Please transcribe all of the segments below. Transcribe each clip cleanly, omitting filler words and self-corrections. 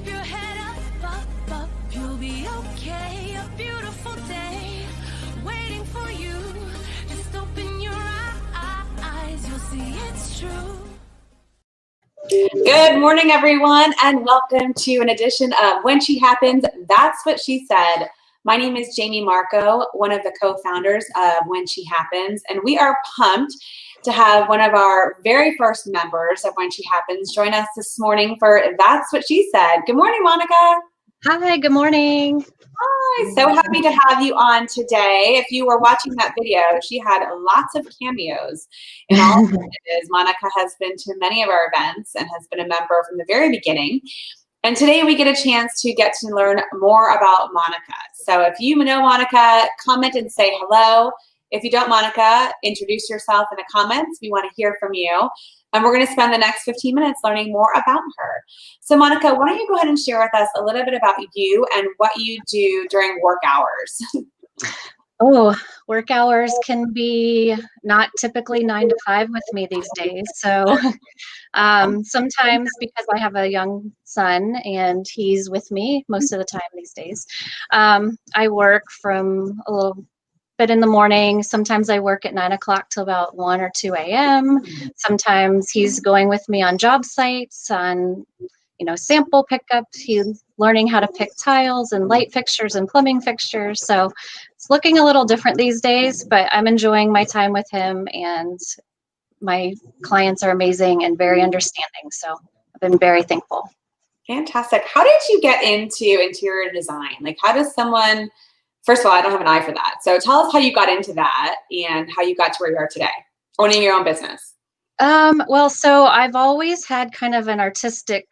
Keep your head up, you'll be okay. A beautiful day waiting for you. Just open your eyes, you'll see it's true. Good morning, everyone, and welcome to an edition of When She Happens, That's What She Said. My name is Jamie Marco, one of the co-founders of When She Happens, and we are pumped to have one of our very first members of When She Happens join us this morning for That's What She Said. Good morning, Monica. Hi, good morning. Hi, so happy to have you on today. If you were watching that video, she had lots of cameos in all of it. Monica has been to many of our events and has been a member from the very beginning. And today we get a chance to get to learn more about Monica. So if you know Monica, comment and say hello. If you don't, Monica, introduce yourself in the comments. We want to hear from you. And we're going to spend the next 15 minutes learning more about her. So Monica, why don't you go ahead and share with us a little bit about you and what you do during work hours? Oh, work hours can be not typically 9 to 5 with me these days. So sometimes because I have a young son and he's with me most of the time these days, I work from a little bit in the morning. Sometimes I work at 9 o'clock till about 1 or 2 a.m. Sometimes he's going with me on job sites, on sample pickups. He's learning how to pick tiles and light fixtures and plumbing fixtures. So it's looking a little different these days, but I'm enjoying my time with him, and my clients are amazing and very understanding. So I've been very thankful. Fantastic. How did you get into interior design? Like, how does someone, first of all, I don't have an eye for that. So tell us how you got into that and how you got to where you are today, owning your own business. Well, so I've always had kind of an artistic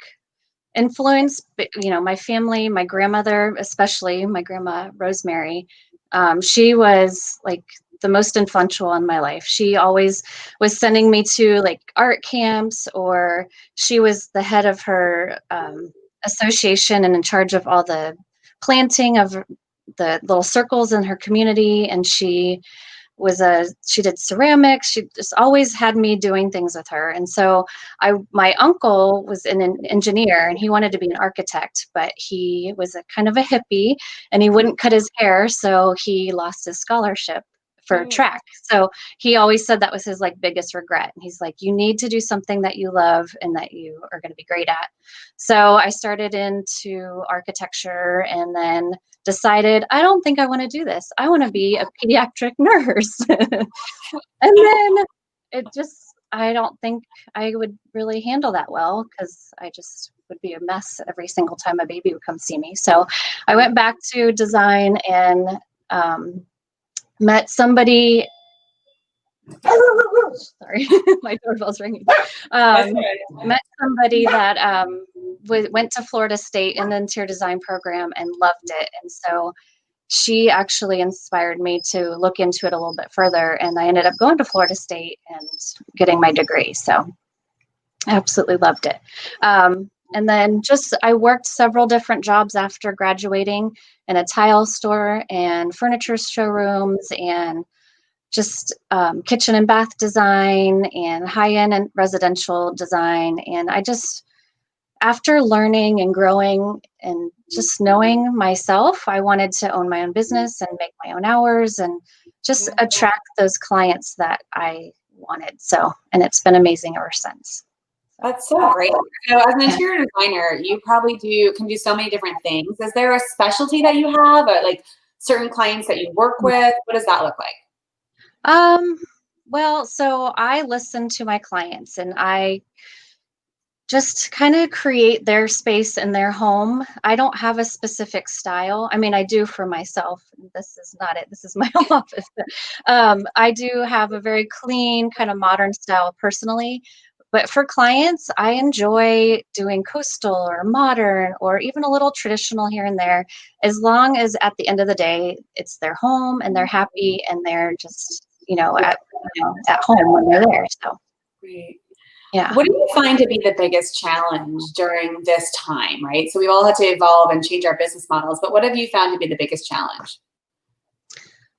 influence, but my family, my grandmother, especially my grandma Rosemary, she was like the most influential in my life. She always was sending me to like art camps, or she was the head of her association and in charge of all the planting of the little circles in her community. And she did ceramics. She just always had me doing things with her. And so my uncle was an engineer and he wanted to be an architect, but he was a kind of a hippie and he wouldn't cut his hair. So he lost his scholarship for track. So he always said that was his biggest regret. And he's like, you need to do something that you love and that you are going to be great at. So I started into architecture and then decided, I don't think I want to do this. I want to be a pediatric nurse. And then I don't think I would really handle that well, because I just would be a mess every single time a baby would come see me. So I went back to design and met somebody. Sorry, my doorbell's ringing. Met somebody that went to Florida State in the interior design program and loved it. And so she actually inspired me to look into it a little bit further. And I ended up going to Florida State and getting my degree. So I absolutely loved it. And then I worked several different jobs after graduating in a tile store and furniture showrooms and just kitchen and bath design and high-end and residential design. And after learning and growing and just knowing myself, I wanted to own my own business and make my own hours and just attract those clients that I wanted. So, and it's been amazing ever since. That's so great. So as an interior designer, you probably can do so many different things. Is there a specialty that you have, or like certain clients that you work with? What does that look like? Well, so I listen to my clients and I just kind of create their space in their home. I don't have a specific style. I mean, I do for myself. This is not it. This is my home office. I do have a very clean, kind of modern style personally. But for clients, I enjoy doing coastal or modern or even a little traditional here and there, as long as at the end of the day, it's their home and they're happy and they're just, at home when they're there. So, great. Yeah. What do you find to be the biggest challenge during this time, right? So we've all had to evolve and change our business models, but what have you found to be the biggest challenge?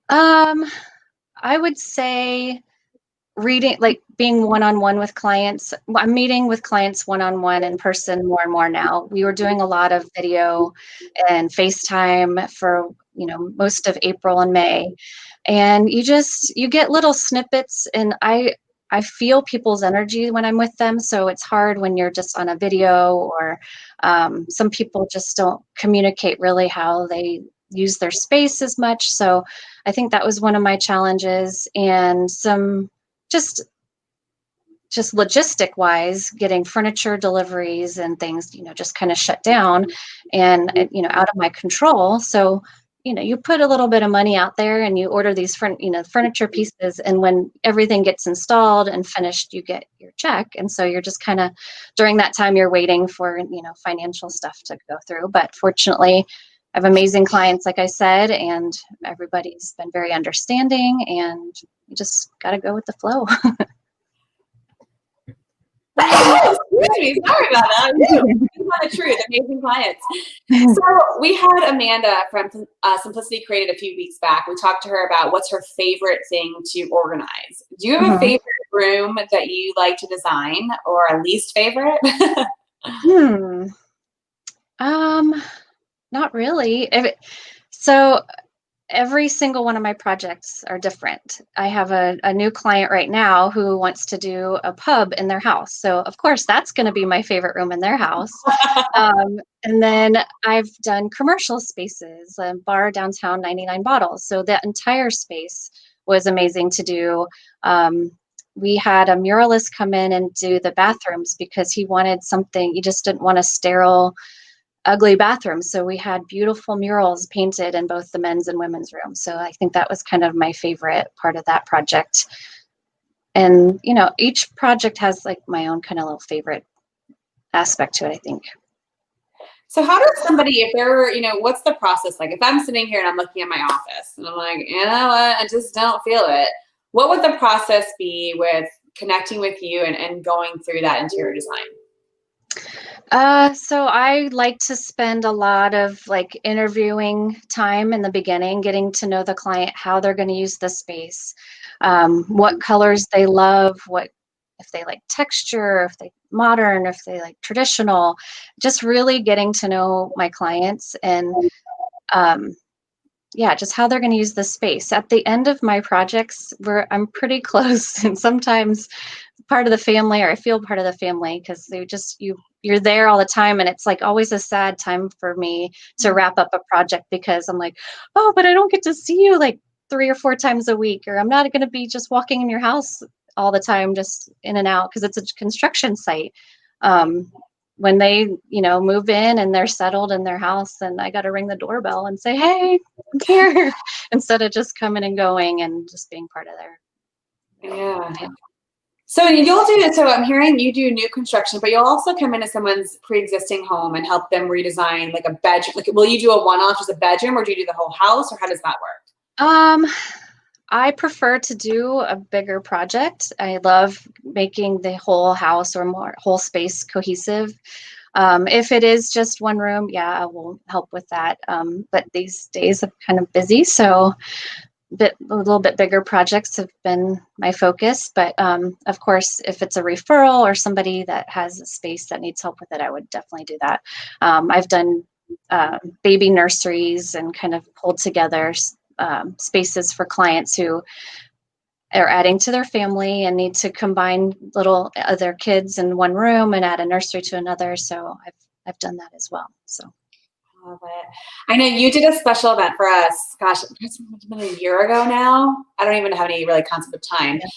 I would say reading, like being one-on-one with clients. I'm meeting with clients one-on-one in person more and more now. We were doing a lot of video and FaceTime for, most of April and May. And you get little snippets, and I feel people's energy when I'm with them. So it's hard when you're just on a video, or some people just don't communicate really how they use their space as much. So I think that was one of my challenges, and some just logistic wise, getting furniture deliveries and things, just kind of shut down and, out of my control. So, you put a little bit of money out there and you order these furniture pieces, and when everything gets installed and finished, you get your check. And so you're just kind of, during that time, you're waiting for, financial stuff to go through. But fortunately, I have amazing clients, like I said, and everybody's been very understanding, and you just got to go with the flow. Excuse me, sorry about that. It's not the truth. Amazing clients. So we had Amanda from Simplicity Created a few weeks back. We talked to her about what's her favorite thing to organize. Do you have a favorite room that you like to design, or a least favorite? Not really. So every single one of my projects are different. I have a new client right now who wants to do a pub in their house. So of course that's going to be my favorite room in their house. And then I've done commercial spaces, a bar downtown, 99 Bottles. So that entire space was amazing to do. We had a muralist come in and do the bathrooms because he wanted something. He just didn't want a sterile, ugly bathroom. So we had beautiful murals painted in both the men's and women's rooms. So I think that was kind of my favorite part of that project. And, each project has like my own kind of little favorite aspect to it, I think. So how does somebody, if they're, what's the process like? If I'm sitting here and I'm looking at my office and I'm like, you know what, I just don't feel it. What would the process be with connecting with you and going through that interior design? So I like to spend a lot of like interviewing time in the beginning, getting to know the client, how they're going to use the space, what colors they love, if they like texture, if they modern, if they like traditional, just really getting to know my clients, and just how they're going to use the space. At the end of my projects, I'm pretty close, and sometimes part of the family, or I feel part of the family, because you're there all the time, and it's like always a sad time for me to wrap up a project, because I'm like, oh, but I don't get to see you like 3 or 4 times a week, or I'm not going to be just walking in your house all the time, just in and out, because it's a construction site. When they, move in and they're settled in their house, then I got to ring the doorbell and say, hey, I'm here, instead of just coming and going and just being part of their family. So you'll do this. So I'm hearing you do new construction, but you'll also come into someone's pre-existing home and help them redesign like a bedroom. Like, will you do a one-off, just a bedroom, or do you do the whole house, or how does that work? I prefer to do a bigger project. I love making the whole house or more whole space cohesive. If it is just one room, I will help with that. But these days I'm kind of busy, so a little bit bigger projects have been my focus. But of course, if it's a referral or somebody that has a space that needs help with it, I would definitely do that. I've done baby nurseries and kind of pulled together spaces for clients who are adding to their family and need to combine little other kids in one room and add a nursery to another. So I've done that as well. So. Love it. I know you did a special event for us. Gosh, it's been a year ago now. I don't even have any really concept of time. Yeah.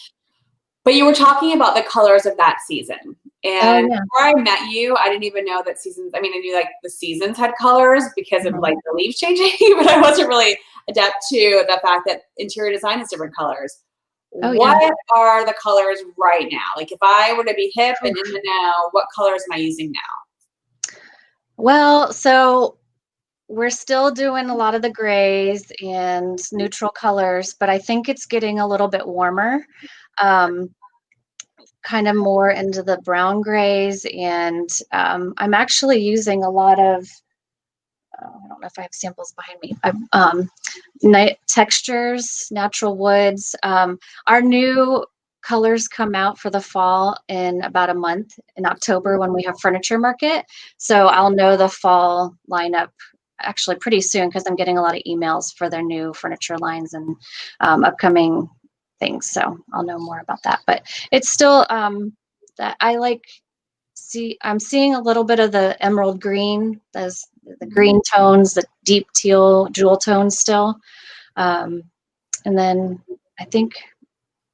But you were talking about the colors of that season. And before I met you, I didn't even know that seasons, I knew like the seasons had colors because of like the leaves changing, but I wasn't really adept to the fact that interior design has different colors. What are the colors right now? Like if I were to be hip and in the know, what colors am I using now? Well, so we're still doing a lot of the grays and neutral colors, but I think it's getting a little bit warmer, kind of more into the brown grays. And I'm actually using a lot of, I don't know if I have samples behind me, textures, natural woods. Our new colors come out for the fall in about a month in October when we have furniture market. So I'll know the fall lineup actually pretty soon because I'm getting a lot of emails for their new furniture lines and upcoming things. So I'll know more about that. But it's still that I like. I'm seeing a little bit of the emerald green, the green tones, the deep teal jewel tones still. And then I think,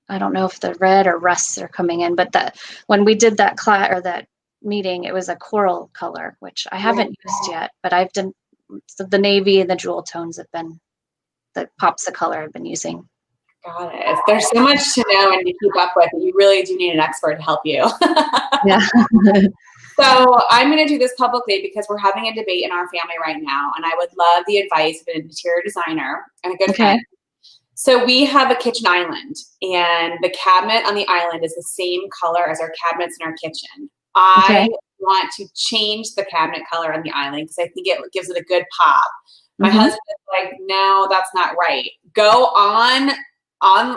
I don't know if the red or rusts are coming in, but when we did that class or that meeting, it was a coral color, which I haven't used yet, but I've done, so the navy and the jewel tones have been, the pops of color I've been using. Got it. There's so much to know and to keep up with. You really do need an expert to help you. Yeah. So I'm going to do this publicly because we're having a debate in our family right now, and I would love the advice of an interior designer and a good friend. So we have a kitchen island, and the cabinet on the island is the same color as our cabinets in our kitchen. I want to change the cabinet color on the island because I think it gives it a good pop. My husband is like, no, that's not right. Go on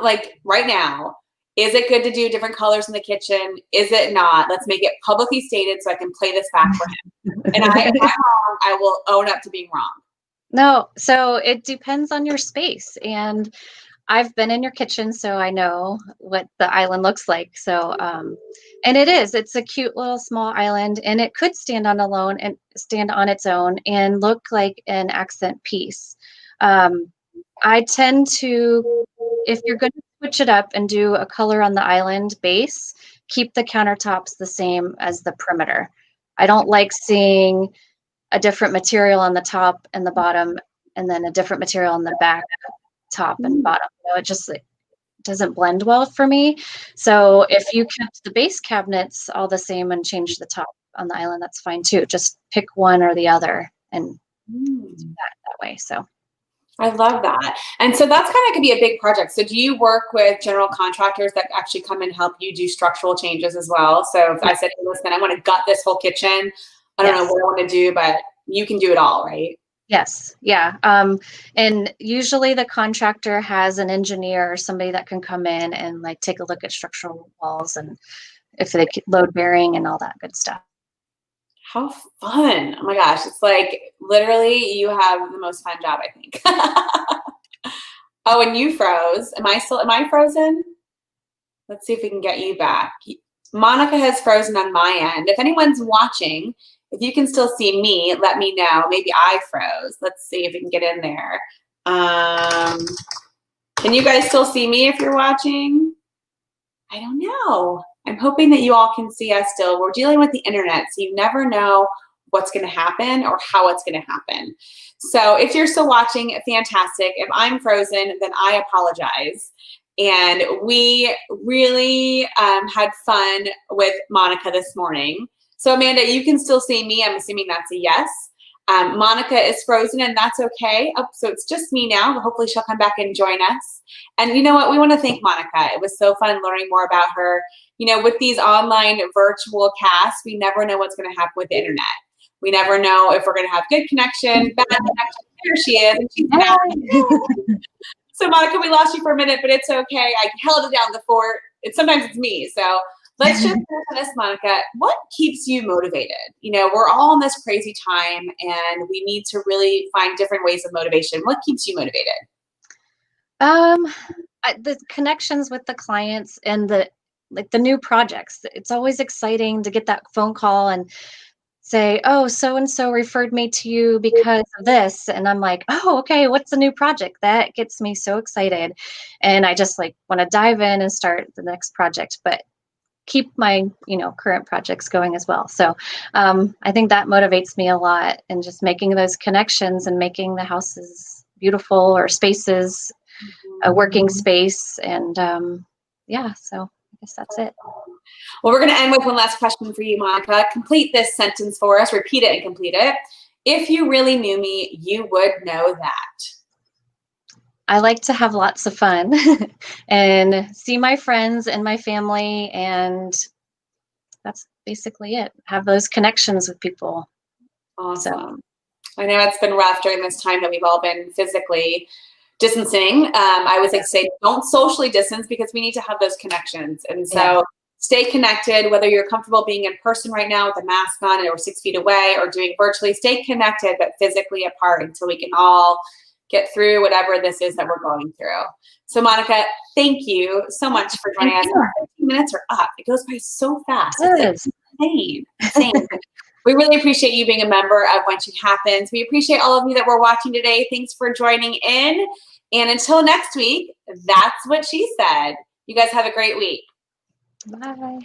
like right now. Is it good to do different colors in the kitchen? Is it not? Let's make it publicly stated so I can play this back for him. And if I'm wrong, I will own up to being wrong. No, so it depends on your space. And I've been in your kitchen, so I know what the island looks like. So, and it's a cute little small island, and it could stand on alone and stand on its own and look like an accent piece. I tend to, if you're going to switch it up and do a color on the island base, keep the countertops the same as the perimeter. I don't like seeing a different material on the top and the bottom, and then a different material on the back, top and bottom. It just doesn't blend well for me. So if you kept the base cabinets all the same and changed the top on the island, that's fine too. Just pick one or the other and do that way. So I love that. And so that's kind of could be a big project. So do you work with general contractors that actually come and help you do structural changes as well? So if I said, hey, listen, I want to gut this whole kitchen. I don't know what I want to do, but you can do it all, right? Yes. Yeah. And usually the contractor has an engineer or somebody that can come in and like take a look at structural walls and if they load bearing and all that good stuff. How fun. Oh my gosh. It's like literally you have the most fun job, I think. Oh, and you froze. Am I frozen? Let's see if we can get you back. Monica has frozen on my end. If anyone's watching, if you can still see me, let me know. Maybe I froze. Let's see if we can get in there. Can you guys still see me if you're watching? I don't know. I'm hoping that you all can see us still. We're dealing with the internet, so you never know what's going to happen or how it's going to happen. So if you're still watching, fantastic. If I'm frozen, then I apologize. And we really had fun with Monica this morning. So Amanda, you can still see me. I'm assuming that's a yes. Monica is frozen, and that's okay. Oh, so it's just me now. Hopefully she'll come back and join us. And you know what? We want to thank Monica. It was so fun learning more about her. You know, with these online virtual casts, we never know what's going to happen with the internet. We never know if we're going to have good connection, bad connection. There she is. And she's back. So Monica, we lost you for a minute, but it's okay. I held it down the fort. Sometimes it's me. So let's just focus on this, Monica. What keeps you motivated? You know, we're all in this crazy time, and we need to really find different ways of motivation. What keeps you motivated? The connections with the clients and the new projects. It's always exciting to get that phone call and say, oh, so-and-so referred me to you because of this. And I'm like, oh, okay, what's the new project? That gets me so excited. And I just want to dive in and start the next project, but keep my, current projects going as well. So I think that motivates me a lot, and just making those connections and making the houses beautiful, or spaces, a working space. And so I guess that's it. Well, we're going to end with one last question for you, Monica. Complete this sentence for us. Repeat it and complete it. If you really knew me, you would know that. I like to have lots of fun and see my friends and my family, and that's basically it. Have those connections with people. Awesome. I know it's been rough during this time that we've all been physically distancing. I always like to say, don't socially distance because we need to have those connections. And so stay connected, whether you're comfortable being in person right now with a mask on or 6 feet away or doing virtually, stay connected, but physically apart until we can all get through whatever this is that we're going through. So Monica, thank you so much for joining us. Our 15 minutes are up. It goes by so fast. It's insane. We really appreciate you being a member of When She Happens. We appreciate all of you that were watching today. Thanks for joining in. And until next week, that's what she said. You guys have a great week. Bye.